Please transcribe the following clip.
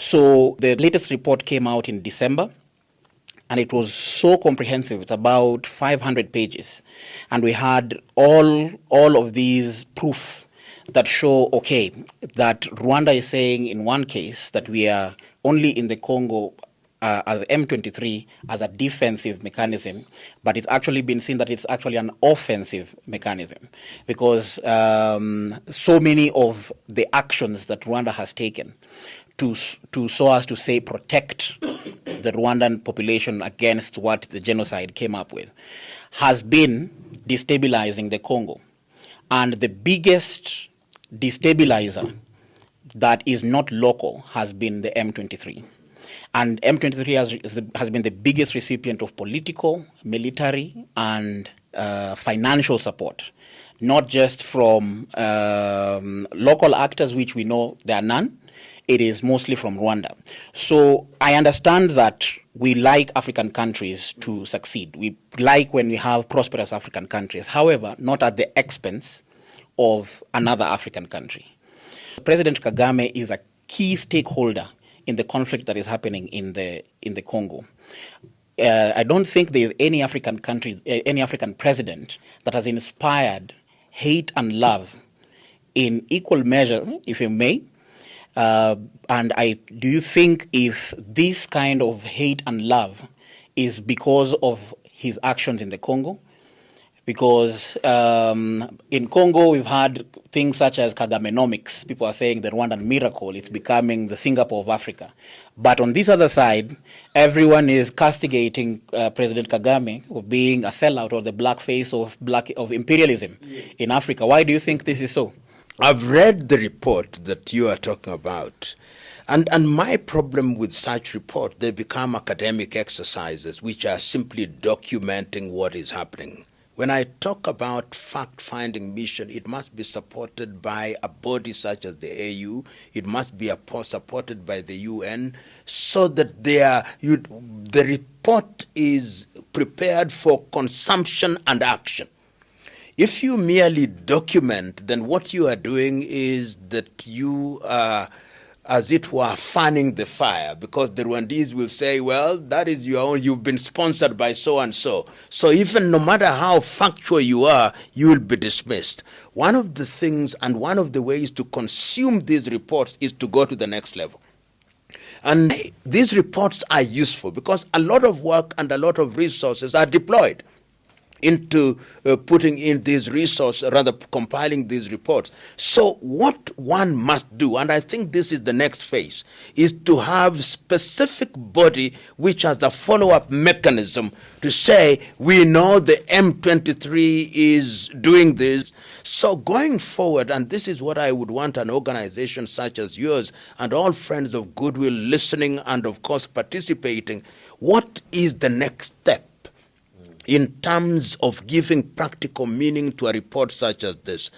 So the latest report came out in December, and it was so comprehensive. It's about 500 pages. And we had all of these proof that show, okay, that Rwanda is saying in one case that we are only in the Congo as M23 as a defensive mechanism, but it's actually been seen that it's actually an offensive mechanism, because so many of the actions that Rwanda has taken to so as to say protect the Rwandan population against what the genocide came up with has been destabilizing the Congo. And the biggest destabilizer that is not local has been the M23. And M23 has been the biggest recipient of political, military, and financial support, not just from local actors, which we know there are none. It is mostly from Rwanda. So I understand that we like African countries to succeed. We like when we have prosperous African countries. However, not at the expense of another African country. President Kagame is a key stakeholder in the conflict that is happening in the Congo. I don't think there is any African country, any African president that has inspired hate and love in equal measure, if you may. Do you think if this kind of hate and love is because of his actions in the Congo? Because in Congo, we've had things such as Kagamenomics. People are saying the Rwandan miracle, it's becoming the Singapore of Africa. But on this other side, everyone is castigating President Kagame for being a sellout or the black face of imperialism in Africa. Why do you think this is so? I've read the report that you are talking about. And my problem with such reports, they become academic exercises which are simply documenting what is happening. When I talk about fact-finding mission, it must be supported by a body such as the AU. It must be supported by the UN, so that the report is prepared for consumption and action. If you merely document, then what you are doing is that you are, as it were, fanning the fire, because the Rwandese will say, well, that is your own, you've been sponsored by so-and-so. So even no matter how factual you are, you will be dismissed. One of the things and one of the ways to consume these reports is to go to the next level. And these reports are useful because a lot of work and a lot of resources are deployed into putting in these resources, rather compiling these reports. So what one must do, and I think this is the next phase, is to have specific body which has a follow-up mechanism to say, we know the M23 is doing this. So going forward, and this is what I would want an organization such as yours and all friends of goodwill listening and of course participating, what is the next step in terms of giving practical meaning to a report such as this?